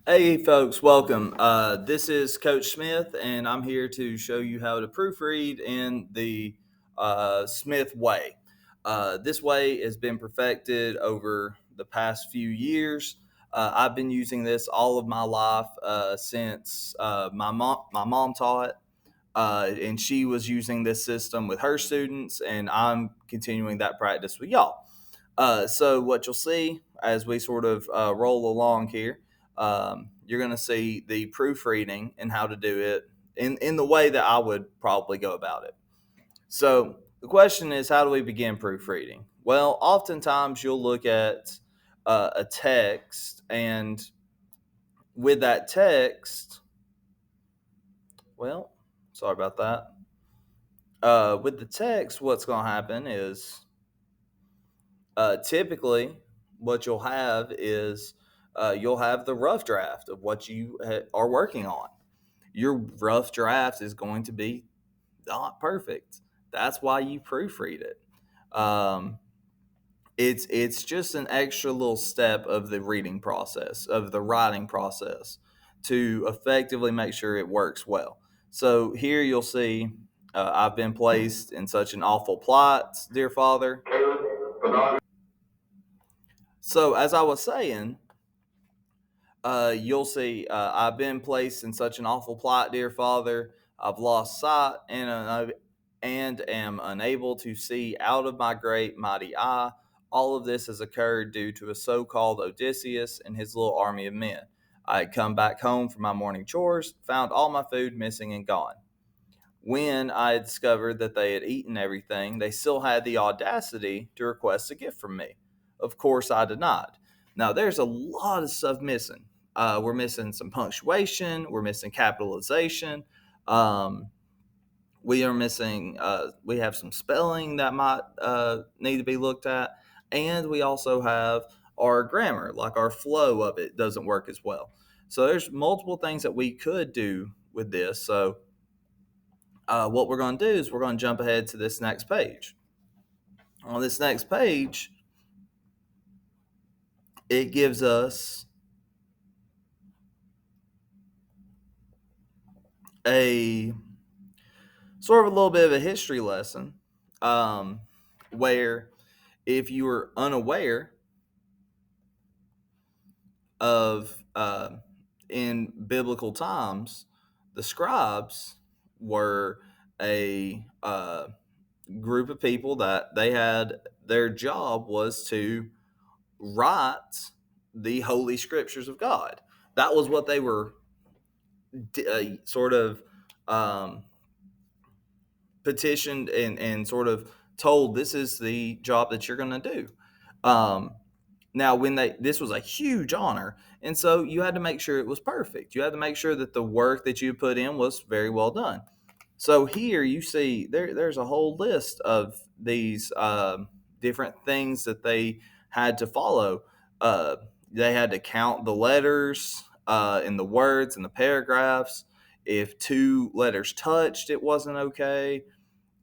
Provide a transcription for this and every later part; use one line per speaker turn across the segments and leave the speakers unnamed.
Hey, folks, welcome. This is Coach Smith, and I'm here to show you how to proofread in the Smith way. This way has been perfected over the past few years. I've been using this all of my life since my mom taught, and she was using this system with her students, and I'm continuing that practice with y'all. So what you'll see as we sort of roll along here, you're going to see the proofreading and how to do it in the way that I would probably go about it. So the question is, how do we begin proofreading? Well, oftentimes you'll look at a text, and with that text, well, sorry about that. With the text, what's going to happen is typically, what you'll have is you'll have the rough draft of what you are working on. Your rough draft is going to be not perfect. That's why you proofread it. Um, it's just an extra little step of the reading process, of the writing process, to effectively make sure it works well. So here you'll see I've been placed in such an awful plight, dear Father. So as I was saying, you'll see, I've been placed in such an awful plight, dear Father. I've lost sight and am unable to see out of my great mighty eye. All of this has occurred due to a so called Odysseus and his little army of men. I had come back home from my morning chores, found all my food missing and gone. When I had discovered that they had eaten everything, they still had the audacity to request a gift from me. Of course, I denied. Now, there's a lot of stuff missing. We're missing some punctuation, we're missing capitalization. Um, we are missing, we have some spelling that might need to be looked at. And we also have our grammar, like our flow of it doesn't work as well. So there's multiple things that we could do with this. So what we're going to do is we're going to jump ahead to this next page. On this next page, it gives us a sort of a little bit of a history lesson, um, where if you were unaware of in biblical times, the scribes were a group of people that they had their job was to write the holy scriptures of God. That was what they were sort of um, petitioned and sort of told, this is the job that you're going to do. Um, Now, when this was a huge honor, and so you had to make sure it was perfect. You had to make sure that the work that you put in was very well done. So here you see there's a whole list of these different things that they had to follow. Uh, they had to count the letters in the words and the paragraphs. If two letters touched, it wasn't okay.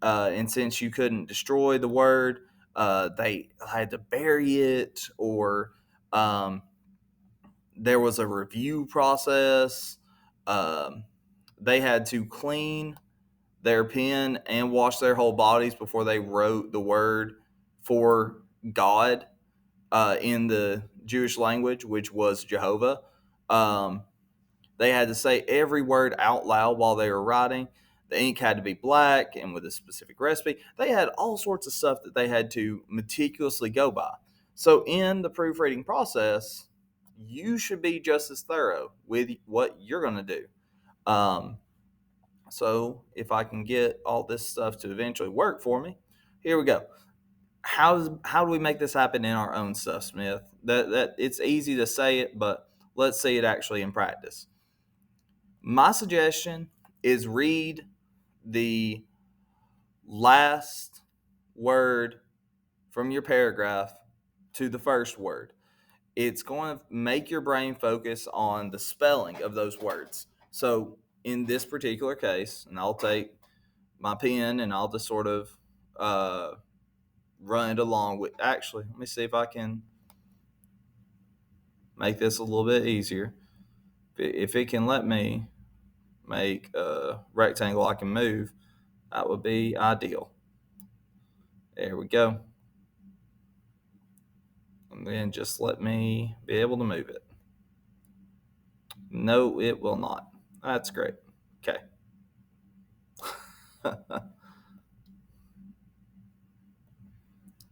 And since you couldn't destroy the word, they had to bury it, or um, there was a review process. Um, they had to clean their pen and wash their whole bodies before they wrote the word for God in the Jewish language, which was Jehovah. Um, they had to say every word out loud while they were writing. The ink had to be black and with a specific recipe. They had all sorts of stuff that they had to meticulously go by. So, in the proofreading process, you should be just as thorough with what you're going to do. Um, so, if I can get all this stuff to eventually work for me, here we go. How do we make this happen in our own stuff, Smith? That it's easy to say it, but let's see it actually in practice. My suggestion is read the last word from your paragraph to the first word. It's going to make your brain focus on the spelling of those words. So, in this particular case, and I'll take my pen and I'll just sort of uh, run it along with. Actually, let me see if I can make this a little bit easier. If it can let me make a rectangle I can move, that would be ideal. There we go. And then just let me be able to move it. No, it will not. That's great. Okay.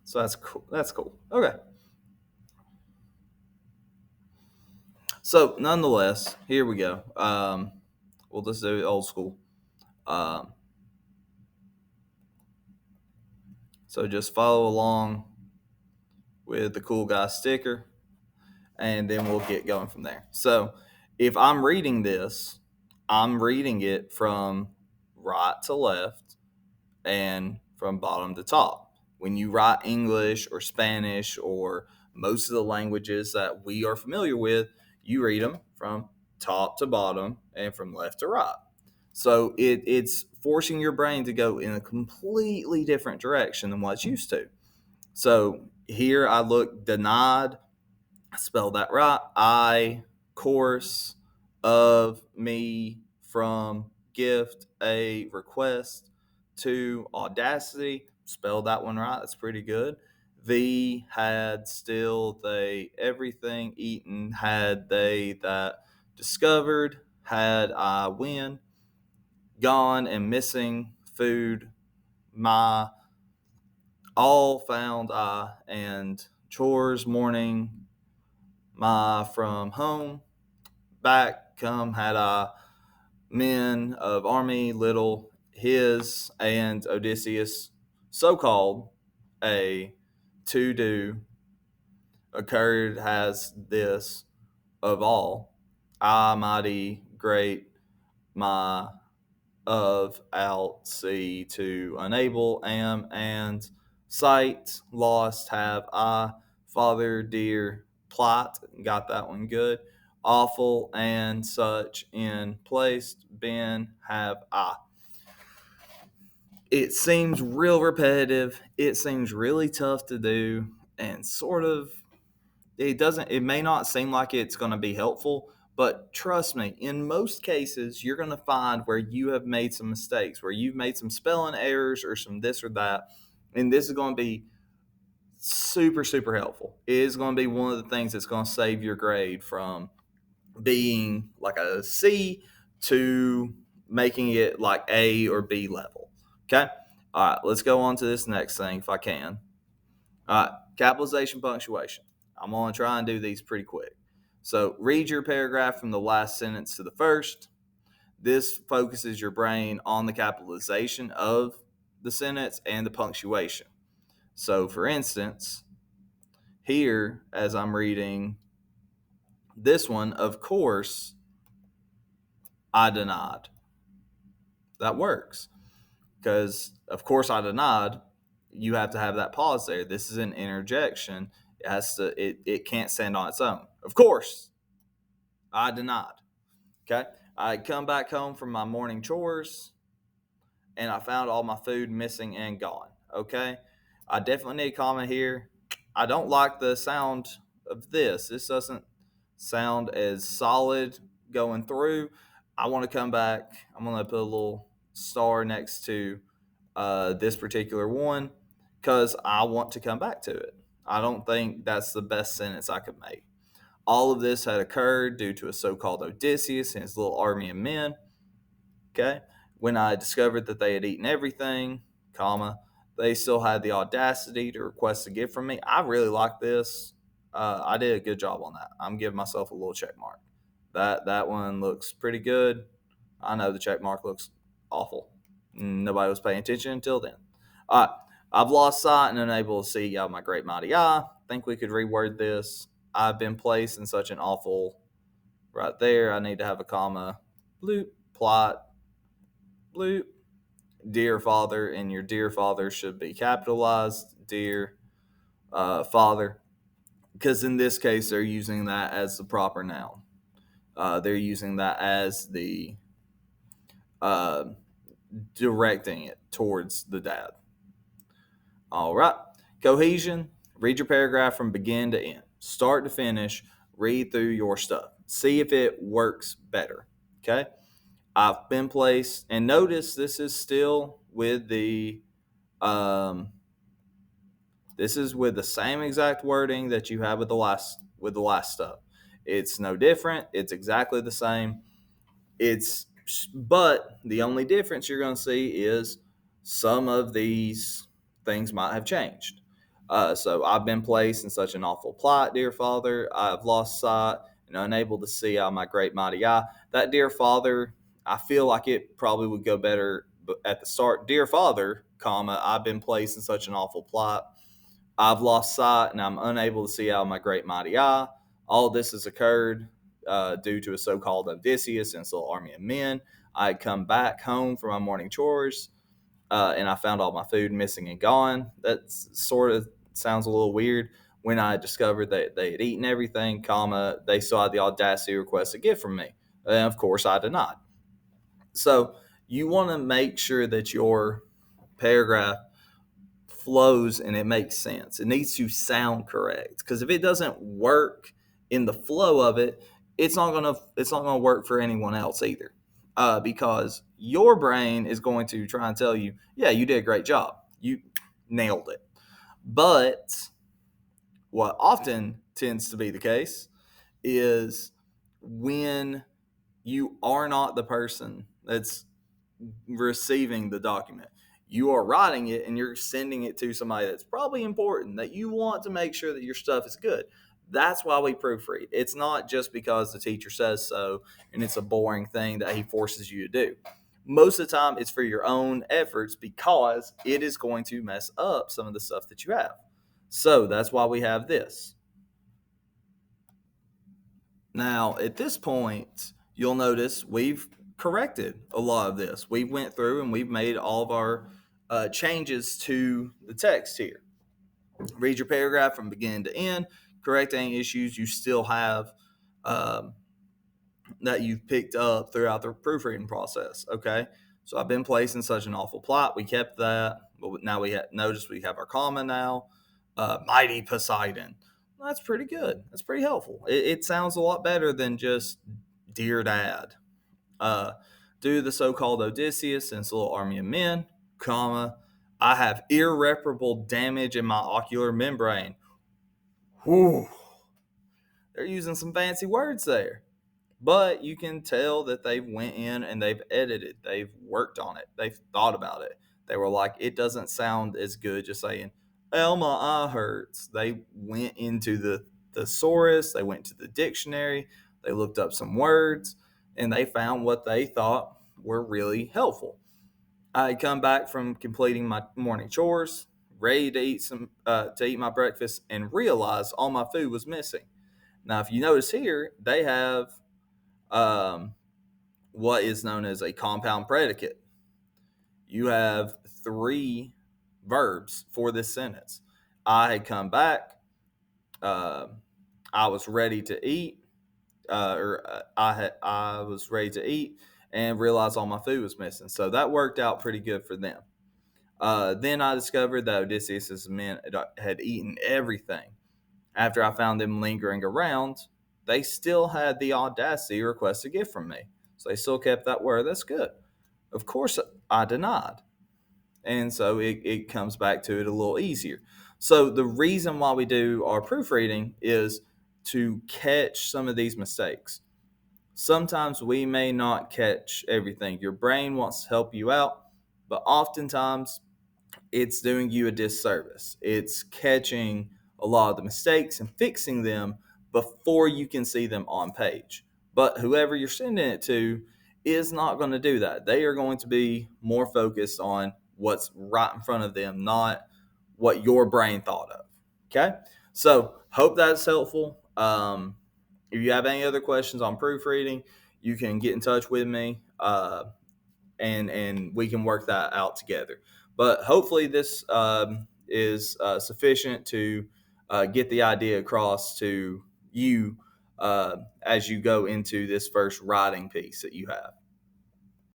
So that's cool. That's cool. Okay. So nonetheless, here we go. We'll just do it old school. Um, so just follow along with the cool guy sticker, and then we'll get going from there. So if I'm reading this, I'm reading it from right to left and from bottom to top. When you write English or Spanish or most of the languages that we are familiar with, you read them from top to bottom and from left to right. So it's forcing your brain to go in a completely different direction than what it's used to. So here I look denied, I spelled that right. I, course, of, me, from, gift, a, request, to, audacity, spelled that one right. That's pretty good. The, had, still, they, everything, eaten, had, they, that, discovered, had, I, when, gone and missing, food, my, all, found, I, and chores, morning, my, from, home, back, come, had I, men of army, little, his, and Odysseus, so called, a, to do, occurred, has, this, of all, I, mighty, great, my, of, out, see, to, unable, am, and, sight, lost, have, I, father, dear, plot, got that one good, awful, and such, in, placed, been, have, I. It seems real repetitive. It seems really tough to do, and sort of it may not seem like it's going to be helpful, but trust me, in most cases you're going to find where you have made some mistakes, where you've made some spelling errors or some this or that, and this is going to be super helpful. It is going to be one of the things that's going to save your grade from being like a C to making it like A or B level. Okay. All right, let's go on to this next thing if I can. All right, capitalization, punctuation. I'm going to try and do these pretty quick. So read your paragraph from the last sentence to the first. This focuses your brain on the capitalization of the sentence and the punctuation. So for instance, here, as I'm reading this one, of course, I denied. That works because, of course, I denied. You have to have that pause there. This is an interjection. It can't stand on its own. Of course, I denied. Okay. I come back home from my morning chores and I found all my food missing and gone. Okay. I definitely need a comment here. I don't like the sound of this. This doesn't sound as solid going through. I want to come back. I'm going to put a little star next to this particular one because I want to come back to it. I don't think that's the best sentence I could make. All of this had occurred due to a so-called Odysseus and his little army of men. Okay, when I discovered that they had eaten everything, comma, they still had the audacity to request a gift from me. I really like this. I did a good job on that. I'm giving myself a little check mark. That one looks pretty good. I know the check mark looks awful. Nobody was paying attention until then. All right. I've lost sight and unable to see out my great mighty eye. Think we could reword this. I've been placed in such an awful right there. I need to have a comma. Bloop, plot, bloop. Dear father, and your dear father should be capitalized. Dear father. Because in this case, they're using that as the proper noun. They're using that as the uh, directing it towards the dad. All right. Cohesion. Read your paragraph from begin to end. Start to finish. Read through your stuff. See if it works better. Okay. I've been placed, and notice this is still with um, this is with the same exact wording that you have with the last stuff. It's no different. It's exactly the same. It's but the only difference you're going to see is some of these things might have changed. So I've been placed in such an awful plight, dear Father. I have lost sight and unable to see out my great mighty eye. That dear Father, I feel like it probably would go better at the start. Dear Father, comma, I've been placed in such an awful plight. I've lost sight and I'm unable to see out of my great mighty eye. All this has occurred due to a so-called Odysseus and his little army of men. I had come back home from my morning chores, and I found all my food missing and gone. That sort of sounds a little weird. When I discovered that they had eaten everything, comma, they still had the audacity to request a gift from me. And of course, I denied. So you want to make sure that your paragraph flows and it makes sense. It needs to sound correct, because if it doesn't work in the flow of it, it's not gonna work for anyone else either. Because your brain is going to try and tell you, yeah, you did a great job, you nailed it. But what often tends to be the case is when you are not the person that's receiving the document. You are writing it and you're sending it to somebody that's probably important, that you want to make sure that your stuff is good. That's why we proofread. It's not just because the teacher says so and it's a boring thing that he forces you to do. Most of the time, it's for your own efforts because it is going to mess up some of the stuff that you have. So that's why we have this. Now, at this point, you'll notice we've corrected a lot of this. We went through and we've made all of our changes to the text here. Read your paragraph from beginning to end, correct any issues you still have um, that you've picked up throughout the proofreading process. Okay. So I've been placed in such an awful plot. We kept that, but now notice we have our comma now. Mighty Poseidon. That's pretty good. That's pretty helpful. It sounds a lot better than just dear dad. Uh, due to the so-called Odysseus and his little army of men, comma, I have irreparable damage in my ocular membrane. Whew. They're using some fancy words there. But you can tell that they've went in and they've edited, they've worked on it, they've thought about it. They were like, it doesn't sound as good just saying, "Oh, my eye hurts." They went into the thesaurus, they went to the dictionary, they looked up some words, and they found what they thought were really helpful. I had come back from completing my morning chores, ready to eat my breakfast, and realized all my food was missing. Now, if you notice here, they have um, what is known as a compound predicate. You have three verbs for this sentence. I had come back. Uh, I was ready to eat, I was ready to eat, and realized all my food was missing. So that worked out pretty good for them. Then I discovered that Odysseus' men had eaten everything. After I found them lingering around, they still had the audacity to request a gift from me. So they still kept that word. That's good. Of course, I denied. And so it comes back to it a little easier. So the reason why we do our proofreading is to catch some of these mistakes. Sometimes we may not catch everything. Your brain wants to help you out, but oftentimes it's doing you a disservice. It's catching a lot of the mistakes and fixing them before you can see them on page. But whoever you're sending it to is not going to do that. They are going to be more focused on what's right in front of them, not what your brain thought of. Okay? So, hope that's helpful. If you have any other questions on proofreading, you can get in touch with me. And we can work that out together. But hopefully, this is sufficient to get the idea across to you as you go into this first writing piece that you have.